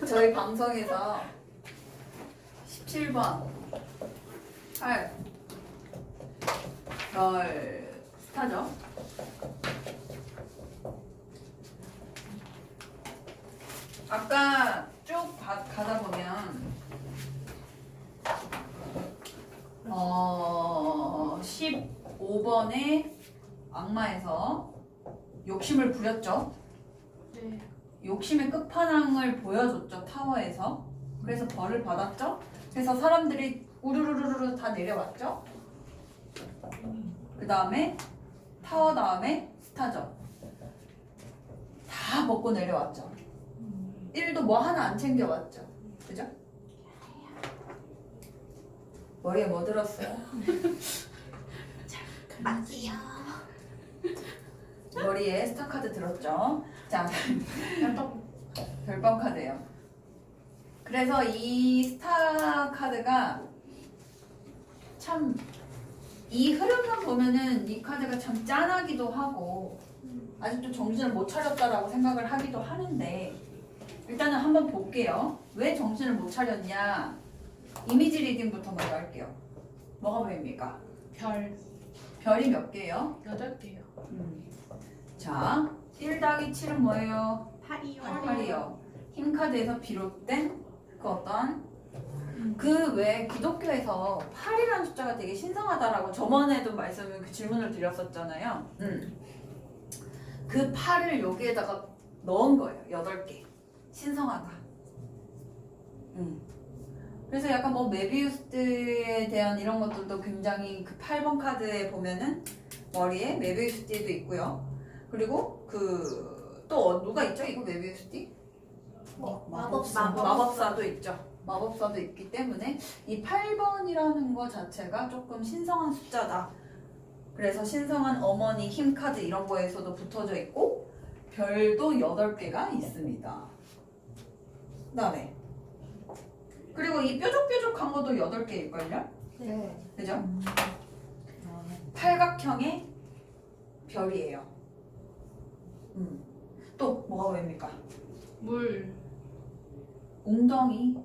저희 방송에서 17번 8 별 스타죠. 아까 쭉 가다 보면 15번의 악마에서 욕심을 부렸죠. 네. 욕심의 끝판왕을 보여줬죠. 타워에서. 그래서 벌을 받았죠. 그래서 사람들이 우르르르르 다 내려왔죠. 그 다음에 타워 다음에 스타죠. 다 먹고 내려왔죠. 1도 뭐 하나 안 챙겨왔죠. 그죠? 머리에 뭐 들었어요? 맞이요. 머리에 스타 카드 들었죠. 자, 별밤 카드예요. 그래서 이 스타 카드가 참 이 흐름만 보면은 이 카드가 참 짠하기도 하고 아직도 정신을 못 차렸다라고 생각을 하기도 하는데 일단은 한번 볼게요. 왜 정신을 못 차렸냐? 이미지 리딩부터 먼저 할게요. 뭐가 보입니까? 별 별이 몇 개예요? 8개요. 자, 1-7은 뭐예요? 8이요. 8이요. 힘 카드에서 비롯된 그 어떤 그 외 기독교에서 8이라는 숫자가 되게 신성하다라고 저번에도 그 질문을 드렸었잖아요. 그 8을 여기에다가 넣은 거예요. 8개. 신성하다. 그래서 약간 뭐 메비우스에 대한 이런 것들도 굉장히 그 8번 카드에 보면은 머리에 메비우스띠도 있고요. 그리고 그 또 누가 있죠? 이거 메비우스띠? 마법사도 있죠. 마법사도 있기 때문에 이 8번이라는 거 자체가 조금 신성한 숫자다. 그래서 신성한 어머니 힘 카드 이런 거에서도 붙어져 있고 별도 8개가 있습니다. 그 다음에 그리고 이 뾰족뾰족한 것도 8개일걸요? 네. 그죠? 팔각형의 별이에요. 또 뭐가 보입니까? 물 웅덩이,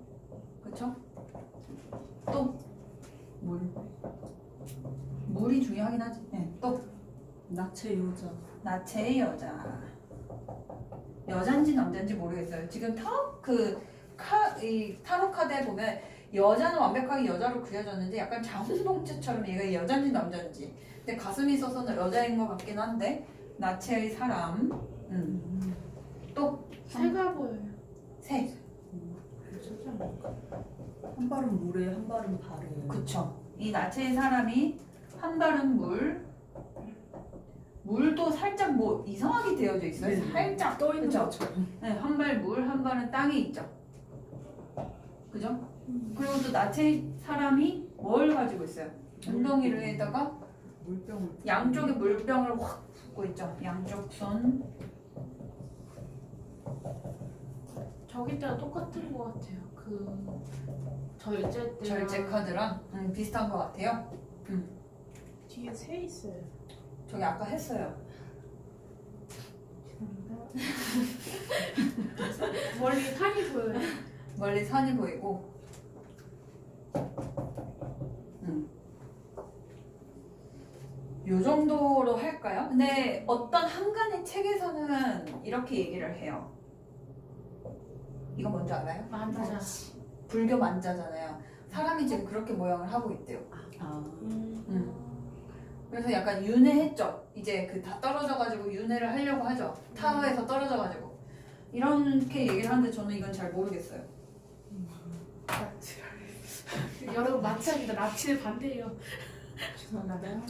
그쵸? 또 물. 물이 중요하긴 하지. 네. 또 나체 여자. 나체의 여자. 여잔지 남잔지 모르겠어요. 지금 이 타로 카드에 보면 여자는 완벽하게 여자로 그려졌는데 약간 자웅동체처럼 얘가 여잔지 남잔지. 근데 가슴이 있어서는 여자인 것 같긴 한데 나체의 사람. 또 새가 보여요. 새. 여자지 않을까? 한 발은 물에 한 발은 발에. 그쵸. 이 나체의 사람이 한 발은 물도 살짝 뭐 이상하게 되어져 있어요. 네. 살짝 떠 있는 그쵸? 것처럼. 네, 한 발 물, 한 발은 땅에 있죠. 그죠? 그리고 또 나체의 사람이 뭘 가지고 있어요? 웅덩이를에다가 물병을. 양쪽에 물병을 확 붓고 있죠. 양쪽 손. 저기 때랑 똑같은 것 같아요. 그 절제 때 절제 카드랑 비슷한 것 같아요. 뒤에 새 있어요. 저기 아까 했어요. 멀리 산이 보여요. 멀리 산이 보이고. 요 정도로 할까요? 근데 어떤 한간의 책에서는 이렇게 얘기를 해요. 이거 뭔지 알아요? 만자. 불교 만자잖아요. 사람이 지금 그렇게 모양을 하고 있대요. 그래서 약간 윤회했죠. 이제 그 다 떨어져가지고 윤회를 하려고 하죠. 타워에서 떨어져가지고. 이렇게 얘기를 하는데 저는 이건 잘 모르겠어요. 여러분 마치입니다. 나치는 반대예요. 죄송합니다.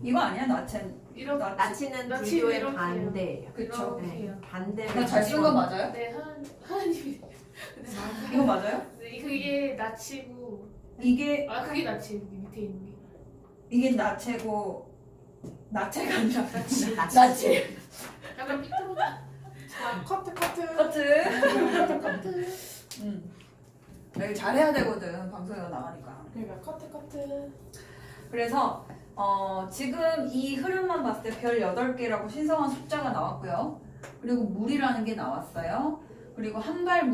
이거 아니야? 나첸. 이렇게 나치는 나치 불교의 이렇게요. 반대예요. 그쵸. 이렇게요. 반대를. 나 잘 쓴 거 맞아요? 네, 하나님이. 이거 맞아요? 네, 그게 나치고 이게 그게 나치 여기 밑에 있는 게. 이게 나체고 나체가 아니라 나치. 나체. 약간 삐뚤어. 커트. 커트. 여기 잘해야 되거든. 방송에 나가니까. 그러니까 커트. 그래서 지금 이 흐름만 봤을 때 별 8개라고 신성한 숫자가 나왔고요. 그리고 물이라는 게 나왔어요. 그리고 그리고 한 발은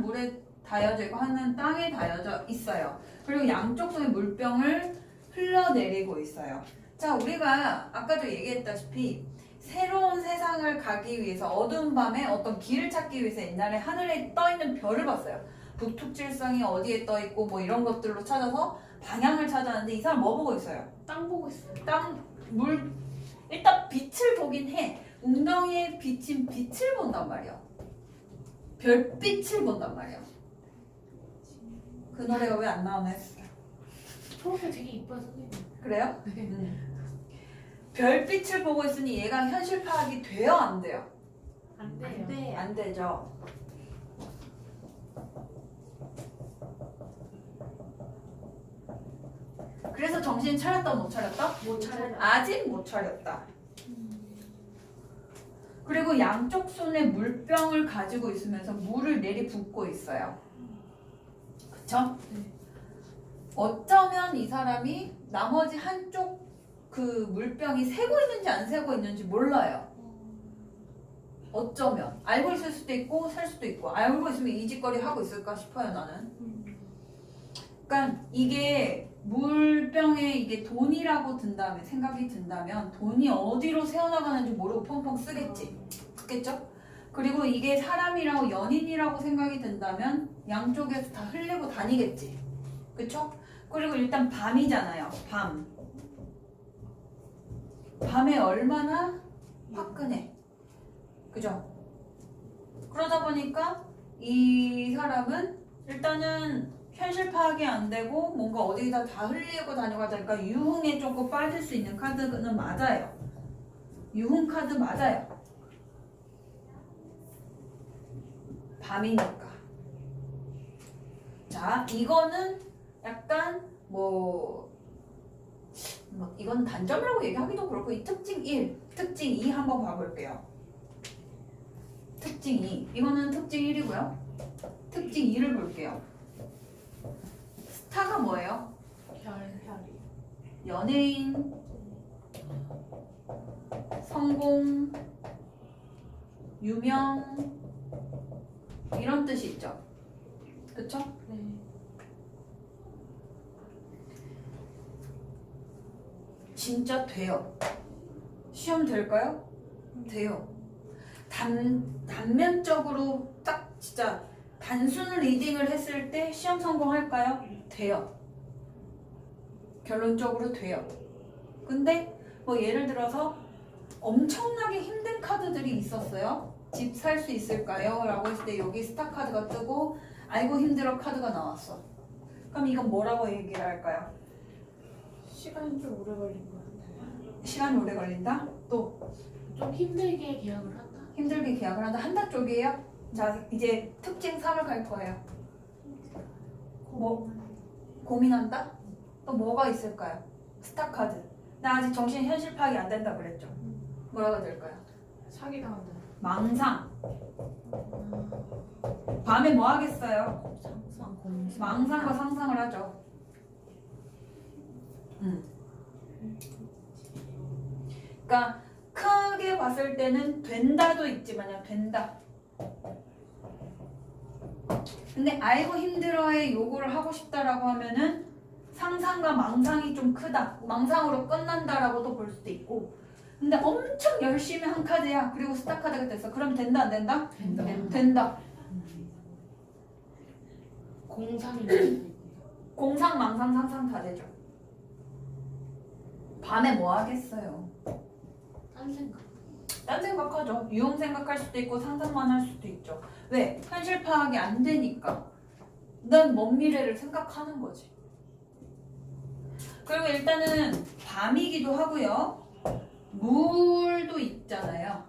물에 닿여져 있고 하나는 땅에 닿여져 있어요. 그리고 양쪽 손에 물병을 흘러내리고 있어요. 자, 우리가 아까도 얘기했다시피 새로운 세상을 가기 위해서 어두운 밤에 어떤 길을 찾기 위해서 옛날에 하늘에 떠 있는 별을 봤어요. 북툭칠성이 어디에 떠 있고 뭐 이런 것들로 찾아서 방향을 찾았는데 이 사람 뭐 보고 있어요? 땅 보고 있어요. 일단 빛을 보긴 해. 웅덩이에 비친 빛을 본단 말이야. 별빛을 본단 말이야. 그 노래가 왜 안 나오나 했어요. 초록색 되게 이뻐요, 선생님. 그래요? 네. 별빛을 보고 있으니 얘가 현실 파악이 돼요, 안 돼요? 안 돼요. 안 되죠. 그래서 정신 차렸다 못 차렸다? 못 차려. 아직 못 차렸다. 그리고 양쪽 손에 물병을 가지고 있으면서 물을 내리붓고 있어요. 그쵸? 네. 어쩌면 이 사람이 나머지 한쪽 그 물병이 새고 있는지 안 새고 있는지 몰라요. 어쩌면 알고 있을 수도 있고 살 수도 있고 알고 있으면 이 짓거리 하고 있을까 싶어요 나는. 그러니까 이게 물병에 이게 돈이라고 든다면 생각이 든다면 돈이 어디로 새어나가는지 모르고 펑펑 쓰겠지. 그겠죠? 그리고 이게 사람이라고 연인이라고 생각이 든다면 양쪽에서 다 흘리고 다니겠지. 그쵸? 그리고 일단 밤이잖아요. 밤에 얼마나 화끈해. 그죠? 그러다 보니까 이 사람은 일단은 현실 파악이 안 되고 뭔가 어디다 다 흘리고 다니고 하니까 유흥에 조금 빠질 수 있는 카드는 맞아요. 유흥 카드 맞아요. 밤이니까. 자, 이거는 약간 이건 단점이라고 얘기하기도 그렇고 이 특징 1, 특징 2 한번 봐볼게요. 특징 2, 이거는 특징 1이고요. 특징 2를 볼게요. 스타가 뭐예요? 별이. 연예인, 성공, 유명 이런 뜻이 있죠. 그쵸? 네. 진짜 돼요. 시험 될까요? 돼요. 단면적으로 딱 진짜 단순 리딩을 했을 때 시험 성공할까요? 돼요. 결론적으로 돼요. 근데 뭐 예를 들어서 엄청나게 힘든 카드들이 있었어요. 집 살 수 있을까요? 라고 했을 때 여기 스타 카드가 뜨고 아이고 힘들어 카드가 나왔어. 그럼 이건 뭐라고 얘기를 할까요? 시간이 좀 오래 걸린 것 같아요. 시간이 오래 걸린다? 또 좀 힘들게 계약을 한다. 힘들게 계약을 한다. 한다 쪽이에요? 자, 이제 특징 3을 갈 거예요. 고민한다? 또 뭐가 있을까요? 스타 카드. 나 아직 정신 현실 파악이 안 된다 그랬죠? 뭐라고 될까요? 사기 당한다. 망상. 밤에 뭐 하겠어요? 상상 공상. 망상과 상상을 하죠. 그러니까 크게 봤을 때는 된다도 있지만요. 된다. 근데 알고 힘들어의 요구를 하고 싶다라고 하면은 상상과 망상이 좀 크다. 망상으로 끝난다라고도 볼 수도 있고. 근데 엄청 열심히 한 카드야. 그리고 스타 카드가 됐어. 그럼 된다 안 된다? 된다. 된다. 공상이 될 수도 있고. 공상, 망상, 상상 다 되죠. 밤에 뭐 하겠어요? 딴 생각. 딴 생각하죠. 유형 생각할 수도 있고 상상만 할 수도 있죠. 왜? 현실 파악이 안 되니까. 난 먼 미래를 생각하는 거지. 그리고 일단은 밤이기도 하고요. 물도 있잖아요.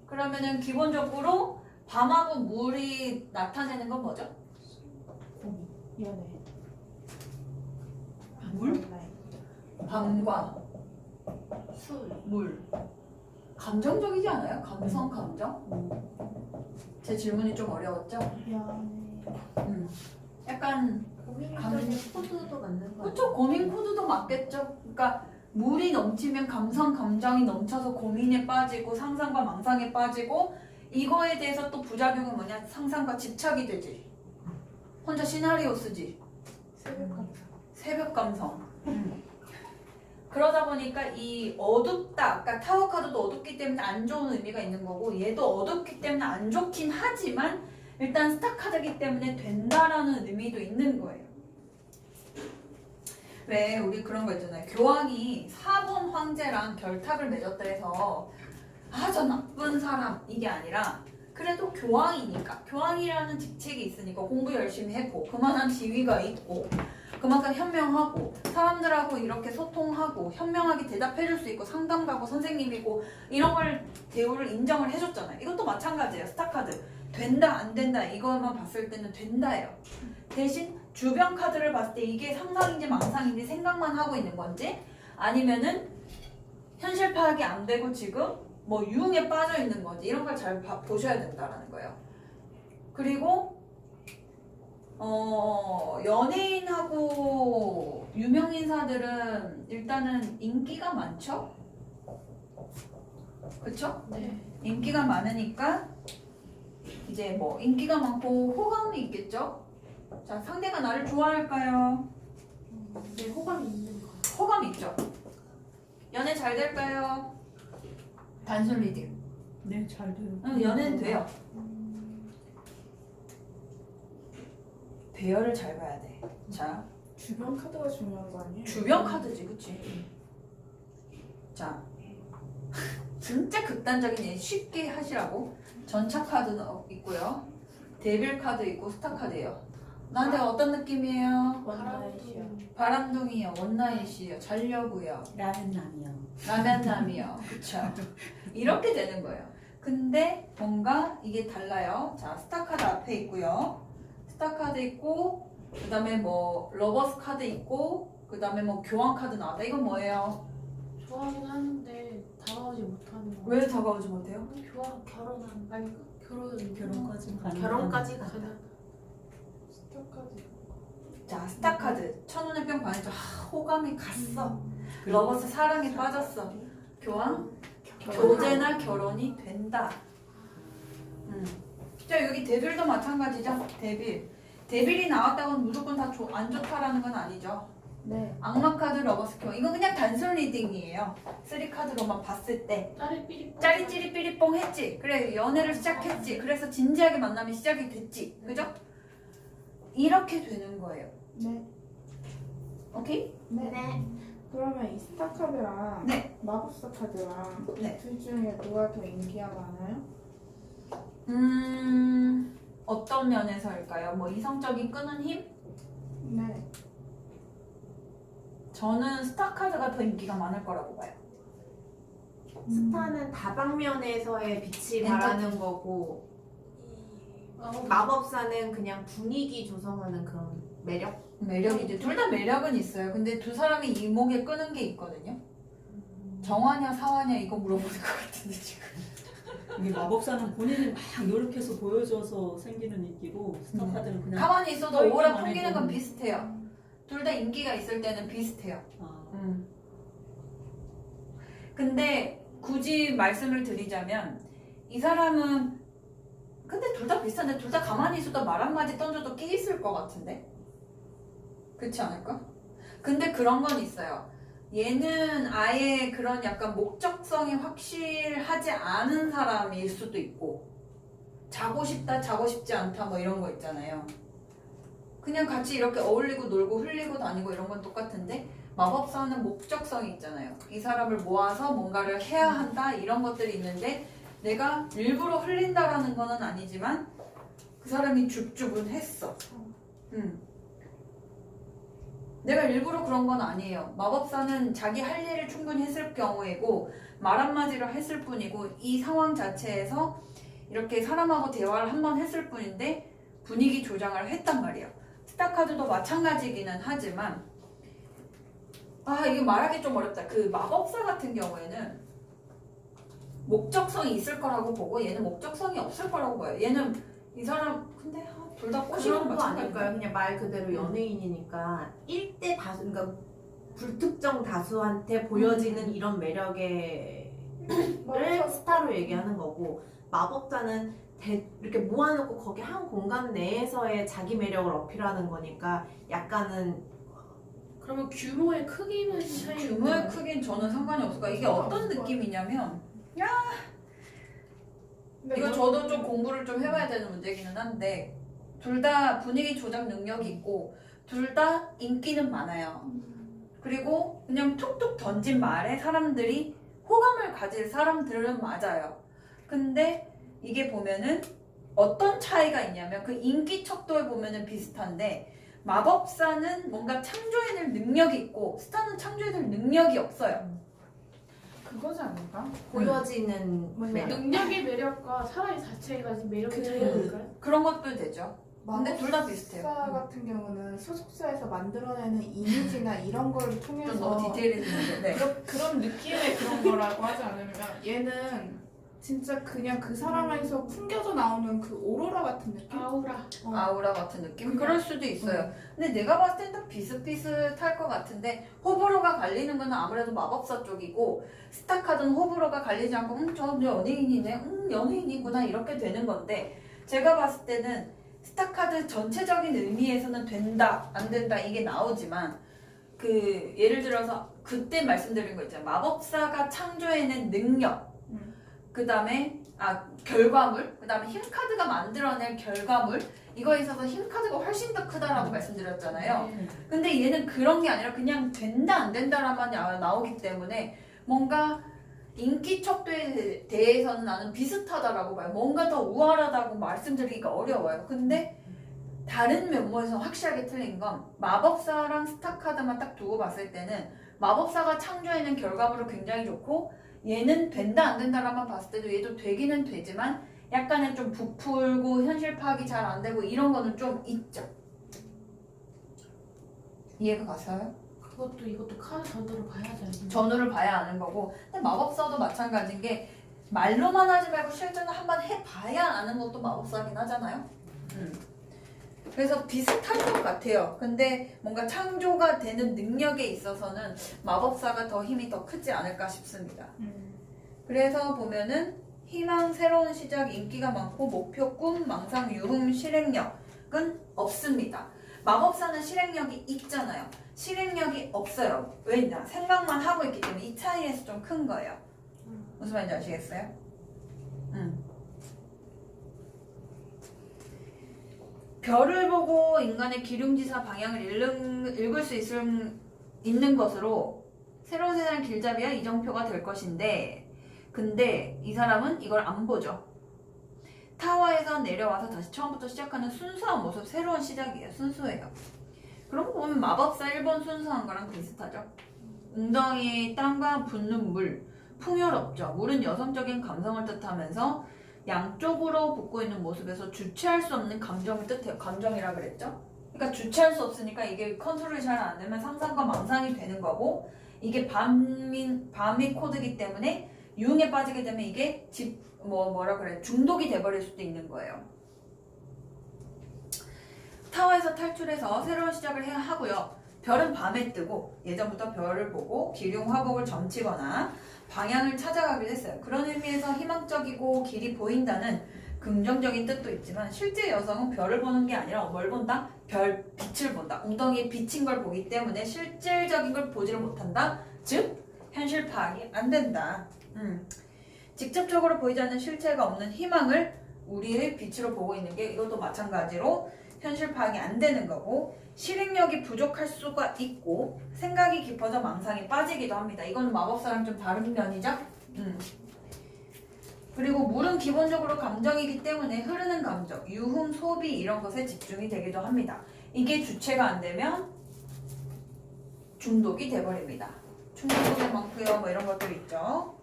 그러면은 기본적으로 밤하고 물이 나타내는 건 뭐죠? 연애. 물? 밤과 술. 물. 감정적이지 않아요? 감성, 감정? 제 질문이 좀 어려웠죠? 연애. 약간 고민적인 코드도 맞는 거 그쵸? 고민 코드도 맞겠죠? 그러니까 물이 넘치면 감성, 감정이 넘쳐서 고민에 빠지고 상상과 망상에 빠지고 이거에 대해서 또 부작용은 뭐냐? 상상과 집착이 되지. 혼자 시나리오 쓰지. 새벽 감사. 새벽 감성. 그러다 보니까 이 어둡다. 아까 타워 카드도 어둡기 때문에 안 좋은 의미가 있는 거고 얘도 어둡기 때문에 안 좋긴 하지만 일단 스타 카드이기 때문에 된다라는 의미도 있는 거예요. 왜 우리 그런 거 있잖아요. 교황이 4번 황제랑 결탁을 맺었다 해서 아, 저 나쁜 사람 이게 아니라 그래도 교황이니까 교황이라는 직책이 있으니까 공부 열심히 했고 그만한 지위가 있고 그만큼 현명하고 사람들하고 이렇게 소통하고 현명하게 대답해줄 수 있고 상담가고 선생님이고 이런 걸 대우를 인정을 해줬잖아요. 이것도 마찬가지예요. 스타카드 된다 안 된다 이거만 봤을 때는 된다예요. 대신 주변 카드를 봤을 때 이게 상상인지 망상인지 생각만 하고 있는 건지 아니면은 현실 파악이 안 되고 지금 뭐 유흥에 빠져 있는 건지 이런 걸 잘 보셔야 된다라는 거예요. 그리고 연예인하고 유명 인사들은 일단은 인기가 많죠? 그쵸? 네. 인기가 많으니까 이제 뭐 인기가 많고 호감이 있겠죠? 자, 상대가 나를 좋아할까요? 네, 호감이 있는 거. 호감 있죠? 연애 잘 될까요? 단순 리딩. 네, 잘 돼요. 응, 연애는 돼요. 배열을 잘 봐야 돼. 자, 주변 카드가 중요한 거 아니에요? 주변 카드지, 그치? 자, 진짜 극단적인 예 쉽게 하시라고. 전차 카드는 있고요. 데빌 카드 있고 스타 카드예요. 나한테 어떤 느낌이에요? 원나잇이요. 바람둥이요, 원나잇이요, 자려고요, 라면남이요. 라면남이요. 그쵸? 이렇게 되는 거예요. 근데 뭔가 이게 달라요. 자, 스타 카드 앞에 있고요. 스타 카드 있고, 그 다음에 뭐 러버스 카드 있고, 그 다음에 뭐 교환 카드 나왔다. 이건 뭐예요? 좋아하긴 하는데 다가오지 못하는 거. 왜 다가오지 못해요? 결혼한 아니 결혼까지 가는 결혼까지 가는 스타 카드. 자, 스타 카드. 천운의 병 반했죠. 호감이 갔어. 러버스 사랑에 빠졌어. 교환? 교제나 결혼이 된다. 자, 여기 데빌도 마찬가지죠. 데빌. 데빌이 나왔다고 무조건 다 안 좋다라는 건 아니죠. 네. 악마 카드, 러버스 교환. 이건 그냥 단순 리딩이에요. 3카드로만 봤을 때. 짜리삐리. 짜리찌리삐리뽕 했지. 그래, 연애를 시작했지. 그래서 진지하게 만남이 시작이 됐지. 그죠? 이렇게 되는 거예요. 네. 오케이? 네. 그러면 이 스타 카드랑 네. 마법사 카드랑 네. 둘 중에 누가 더 인기가 많아요? 어떤 면에서일까요? 뭐 이성적인 끄는 힘? 네. 저는 스타 카드가 더 인기가 많을 거라고 봐요. 스타는 다방면에서의 빛이 엔터- 말하는 거고 마법사는 그냥 분위기 조성하는 그런 매력? 매력이죠. 둘 다 매력은 있어요. 근데 두 사람이 이목에 끄는 게 있거든요. 정화냐 사화냐 이거 물어보는 것 같은데 지금. 이게 마법사는 본인이 막 노력해서 보여줘서 생기는 인기고 스타카드는 그냥 가만히 있어도 서 오라 있기만 풍기는 해도. 건 비슷해요. 둘 다 인기가 있을 때는 비슷해요. 아, 근데 굳이 말씀을 드리자면 이 사람은 근데 둘 다 비슷한데 둘 다 가만히 있어도 말 한마디 던져도 깨 있을 것 같은데? 그렇지 않을까? 근데 그런 건 있어요. 얘는 아예 그런 약간 목적성이 확실하지 않은 사람일 수도 있고 자고 싶다 자고 싶지 않다 뭐 이런 거 있잖아요. 그냥 같이 이렇게 어울리고 놀고 흘리고 다니고 이런 건 똑같은데 마법사는 목적성이 있잖아요. 이 사람을 모아서 뭔가를 해야 한다 이런 것들이 있는데 내가 일부러 흘린다라는 거는 아니지만 그 사람이 줍줍은 했어. 내가 일부러 그런 건 아니에요. 마법사는 자기 할 일을 충분히 했을 경우이고 말 한마디를 했을 뿐이고 이 상황 자체에서 이렇게 사람하고 대화를 한 번 했을 뿐인데 분위기 조장을 했단 말이에요. 스타카드도 마찬가지기는 하지만 이게 말하기 좀 어렵다. 그 마법사 같은 경우에는 목적성이 있을 거라고 보고 얘는 목적성이 없을 거라고 봐요. 얘는 이 사람 근데 둘 다 꼬시는 그런 거 마찬가지인데. 아닐까요? 그냥 말 그대로 연예인이니까 1대 다수, 그러니까 불특정 다수한테 보여지는 이런 매력을 스타로 얘기하는 거고 마법사는 이렇게 모아놓고 거기 한 공간 내에서의 자기 매력을 어필하는 거니까 약간은 그러면 규모의 크기는 차이. 규모의 크기는 저는 상관이 없을 거예요. 이게 어떤 느낌이냐면 근데 이거 저도 좀 공부를 좀 해봐야 되는 문제기는 한데 둘 다 분위기 조작 능력이 있고 둘 다 인기는 많아요. 그리고 그냥 툭툭 던진 말에 사람들이 호감을 가질 사람들은 맞아요. 근데 이게 보면은 어떤 차이가 있냐면 그 인기 척도에 보면은 비슷한데 마법사는 뭔가 창조해낼 능력이 있고 스타는 창조해낼 능력이 없어요. 그거지 않을까? 보여지는 뭐냐. 매력. 능력의 매력과 사람의 자체가 가진 매력의 차이 아닐까요? 그런 것도 되죠. 근데 둘 다 비슷해요. 마법사 같은 경우는 소속사에서 만들어내는 이미지나 이런 걸 좀 통해서 너무 디테일해지는데. 네. 그런 느낌의 그런 거라고 하지 않으면 얘는 진짜 그냥 그 사람 안에서 풍겨져 나오는 그 오로라 같은 느낌? 아우라. 아우라 같은 느낌? 그냥- 그럴 수도 있어요. 근데 내가 봤을 땐 다 비슷비슷할 것 같은데 호불호가 갈리는 건 아무래도 마법사 쪽이고 스타카드는 호불호가 갈리지 않고 저 연예인이네 연예인이구나 이렇게 되는 건데 제가 봤을 때는 스타카드 전체적인 의미에서는 된다 안 된다 이게 나오지만 그 예를 들어서 그때 말씀드린 거 있잖아요. 마법사가 창조해낸 능력 그 다음에 결과물 그 다음에 힘카드가 만들어낼 결과물 이거에 있어서 힘카드가 훨씬 더 크다라고 말씀드렸잖아요. 근데 얘는 그런 게 아니라 그냥 된다 안 된다라만 나오기 때문에 뭔가 인기 척도에 대해서는 나는 비슷하다라고 봐요. 뭔가 더 우월하다고 말씀드리기가 어려워요. 근데 다른 면모에서 확실하게 틀린 건 마법사랑 스타카드만 딱 두고 봤을 때는 마법사가 창조해낸 결과물은 굉장히 좋고 얘는 된다 안 된다라만 봤을 때도 얘도 되기는 되지만 약간은 좀 부풀고 현실 파악이 잘 안 되고 이런 거는 좀 있죠. 이해가 가세요? 그것도 이것도 카드 전도를 봐야죠. 전후를 봐야 아는 거고 근데 마법사도 마찬가지인 게 말로만 하지 말고 실전을 한번 해봐야 아는 것도 마법사긴 하잖아요. 그래서 비슷할 것 같아요. 근데 뭔가 창조가 되는 능력에 있어서는 마법사가 더 힘이 더 크지 않을까 싶습니다. 그래서 보면은 희망, 새로운 시작, 인기가 많고 목표, 꿈, 망상, 유흥, 실행력은 없습니다. 마법사는 실행력이 있잖아요. 실행력이 없어요. 왜냐? 생각만 하고 있기 때문에 이 차이에서 좀 큰 거예요. 무슨 말인지 아시겠어요? 별을 보고 인간의 기륭지사 방향을 읽을 수 있는 것으로 새로운 세상 길잡이와 이정표가 될 것인데 근데 이 사람은 이걸 안 보죠. 타워에서 내려와서 다시 처음부터 시작하는 순수한 모습, 새로운 시작이에요. 순수해요. 그런 거 보면 마법사 1번 순수한 거랑 비슷하죠. 웅덩이의 땅과 붙는 물, 풍요롭죠. 물은 여성적인 감성을 뜻하면서 양쪽으로 붓고 있는 모습에서 주체할 수 없는 감정을 뜻해요. 감정이라 그랬죠? 그러니까 주체할 수 없으니까 이게 컨트롤이 잘 안 되면 상상과 망상이 되는 거고 이게 밤이 코드이기 때문에 유흥에 빠지게 되면 이게 중독이 돼버릴 수도 있는 거예요. 타워에서 탈출해서 새로운 시작을 해야 하고요. 별은 밤에 뜨고 예전부터 별을 보고 기륭 화복을 점치거나 방향을 찾아가기도 했어요. 그런 의미에서 희망적이고 길이 보인다는 긍정적인 뜻도 있지만 실제 여성은 별을 보는 게 아니라 뭘 본다? 별 빛을 본다. 웅덩이에 비친 걸 보기 때문에 실질적인 걸 보지를 못한다. 즉 현실 파악이 안 된다. 직접적으로 보이지 않는 실체가 없는 희망을 우리의 빛으로 보고 있는 게 이것도 마찬가지로 현실 파악이 안 되는 거고 실행력이 부족할 수가 있고 생각이 깊어져 망상에 빠지기도 합니다. 이건 마법사랑 좀 다른 면이죠. 그리고 물은 기본적으로 감정이기 때문에 흐르는 감정, 유흥, 소비 이런 것에 집중이 되기도 합니다. 이게 주체가 안 되면 중독이 돼버립니다. 충동이 많고요. 뭐 이런 것들 있죠.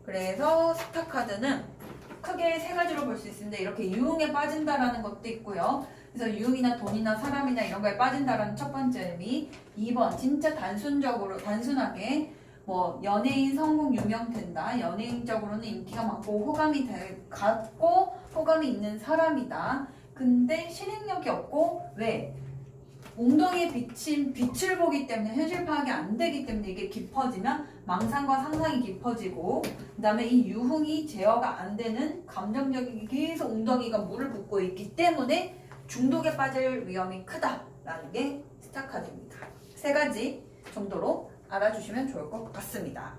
그래서 스타카드는 크게 세 가지로 볼 수 있습니다. 이렇게 유흥에 빠진다라는 것도 있고요. 그래서 유흥이나 돈이나 사람이나 이런 거에 빠진다라는 첫 번째 의미. 2번 진짜 단순하게 뭐 연예인 성공 유명된다. 연예인적으로는 인기가 많고 호감이 갖고 호감이 있는 사람이다. 근데 실행력이 없고 왜? 웅덩이에 비친 빛을 보기 때문에 현실 파악이 안 되기 때문에 이게 깊어지면 망상과 상상이 깊어지고 그 다음에 이 유흥이 제어가 안 되는 감정적인 계속 웅덩이가 물을 붓고 있기 때문에 중독에 빠질 위험이 크다라는 게 스타카드입니다. 세 가지 정도로 알아주시면 좋을 것 같습니다.